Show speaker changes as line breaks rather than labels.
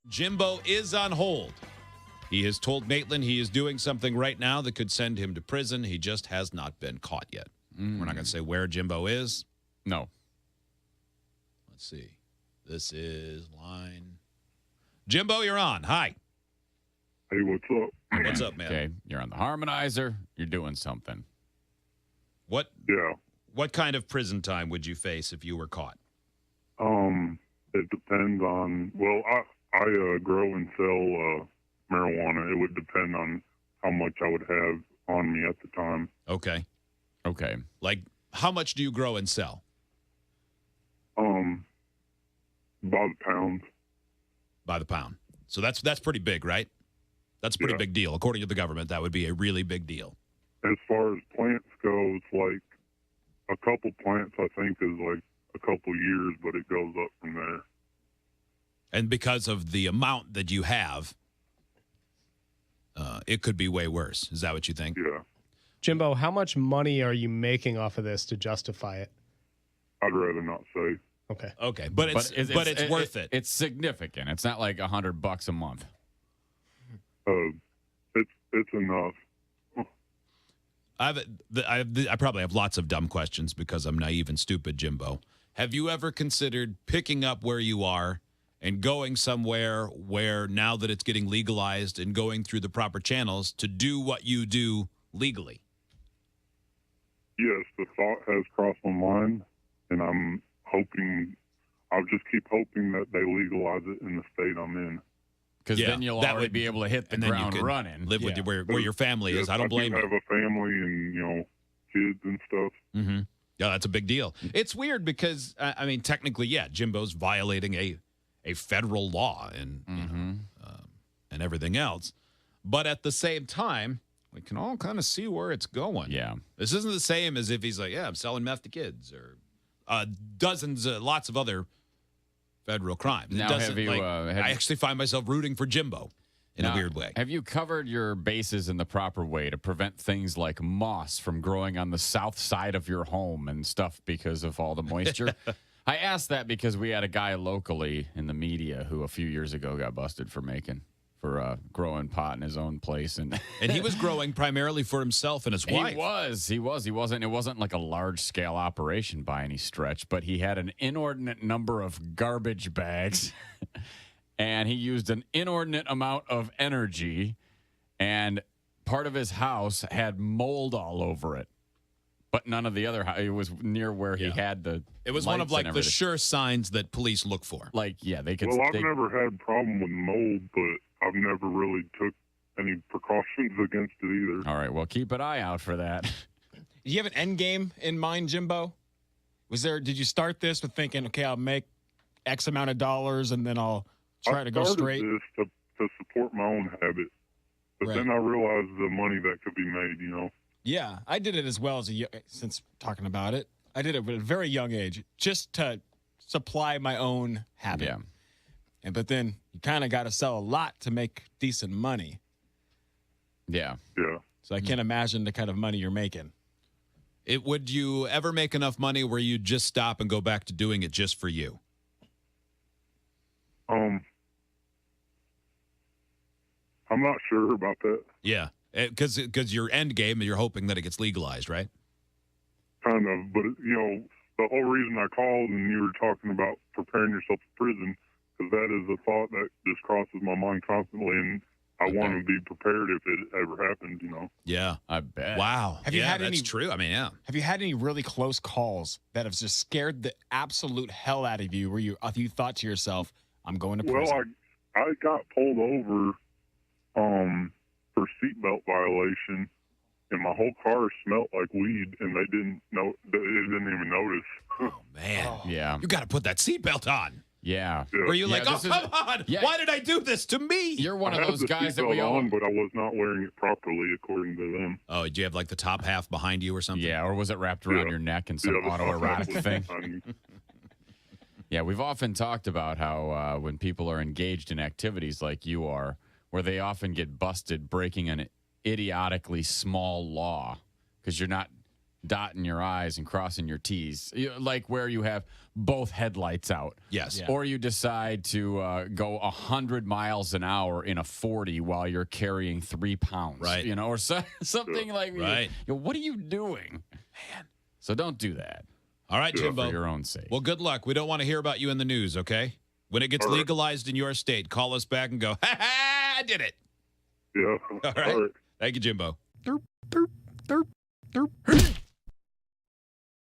Jimbo is on hold. He has told Maitland he is doing something right now that could send him to prison. He just has not been caught yet. We're not going to say where Jimbo is.
No.
Let's see. This is line. Jimbo, you're on. Hi.
Hey, what's up?
What's up, man?
Okay, you're on the Harmonizer. You're doing something.
Yeah.
What kind of prison time would you face if you were caught?
It depends on. Well, I grow and sell marijuana. It would depend on how much I would have on me at the time.
Okay.
Okay.
Like, how much do you grow and sell?
By the pound.
By the pound. So that's pretty big, right? That's a pretty big deal. According to the government, that would be a really big deal.
As far as plants go, it's like a couple plants, I think, is like a couple years, but it goes up from there.
And because of the amount that you have, it could be way worse. Is that what you think?
Yeah.
Jimbo, how much money are you making off of this to justify it?
I'd rather not say.
Okay.
Okay, but it's worth it.
It's significant. It's not like $100 a month.
It's enough.
I probably have lots of dumb questions because I'm naive and stupid, Jimbo. Have you ever considered picking up where you are and going somewhere where, now that it's getting legalized, and going through the proper channels to do what you do legally?
Yes, the thought has crossed my mind, and I'll just keep hoping that they legalize it in the state I'm in.
Because then you'll already be able to hit the ground running.
Live with where your family is. I don't blame you.
I have a family and, kids and stuff.
Mm-hmm. Yeah, that's a big deal. It's weird because, I mean, technically, yeah, Jimbo's violating a federal law and and everything else. But at the same time, we can all kind of see where it's going.
Yeah.
This isn't the same as if he's like, yeah, I'm selling meth to kids, or lots of other federal crimes.
Now,
I actually find myself rooting for Jimbo in a weird way.
Have you covered your bases in the proper way to prevent things like moss from growing on the south side of your home and stuff because of all the moisture? I asked that because we had a guy locally in the media who a few years ago got busted for growing pot in his own place, and
he was growing primarily for himself and his wife.
He wasn't. It wasn't like a large scale operation by any stretch, but he had an inordinate number of garbage bags, and he used an inordinate amount of energy, and part of his house had mold all over it. But none of the other, it was near where he had the.
It was one of the sure signs that police look for.
They could.
Well, I've never had a problem with mold, but I've never really took any precautions against it either.
All right, well, keep an eye out for that.
Do you have an end game in mind, Jimbo? Did you start this with thinking, okay, I'll make X amount of dollars and then I'll try to go straight?
I started this to support my own habit, but then I realized the money that could be made,
Yeah, I did it as well since talking about it. I did it at a very young age just to supply my own habit.
Yeah.
But then you kind of got to sell a lot to make decent money.
Yeah.
Yeah.
So I can't imagine the kind of money you're making.
Would you ever make enough money where you just stop and go back to doing it just for you?
I'm not sure about that.
Yeah. Because your end game, you're hoping that it gets legalized, right?
Kind of, but the whole reason I called and you were talking about preparing yourself for prison, because that is a thought that just crosses my mind constantly, and I want to be prepared if it ever happens,
Yeah,
I bet.
Wow.
Have you had
that's true. I mean, yeah.
Have you had any really close calls that have just scared the absolute hell out of you, where you thought to yourself, "I'm going to prison"?
Well, I got pulled over for seatbelt violation, and my whole car smelled like weed, and they didn't even notice.
Oh man,
yeah.
You got to put that seatbelt on.
Yeah.
Were you like, come on?
Yeah.
Why did I do this to me?
You're one of those guys that
we
we all.
on, but I was not wearing it properly, according to them.
Oh, did you have like the top half behind you or something?
Yeah, or was it wrapped around your neck in some autoerotic thing? Yeah, we've often talked about how when people are engaged in activities like you are, where they often get busted breaking an idiotically small law because you're not dotting your I's and crossing your T's, like where you have both headlights out.
Yes.
Yeah.
Or you decide to go 100 miles an hour in a 40 while you're carrying 3 pounds.
Right.
Or something like
Right.
what are you doing? Man. So don't do that.
All right,
Yeah.
Jimbo.
For your own sake.
Well, good luck. We don't want to hear about you in the news, okay? When it gets
All right.
legalized in your state, call us back and go, ha ha, I did it.
Yeah.
All right. Thank you, Jimbo.
Derp, derp, derp, derp.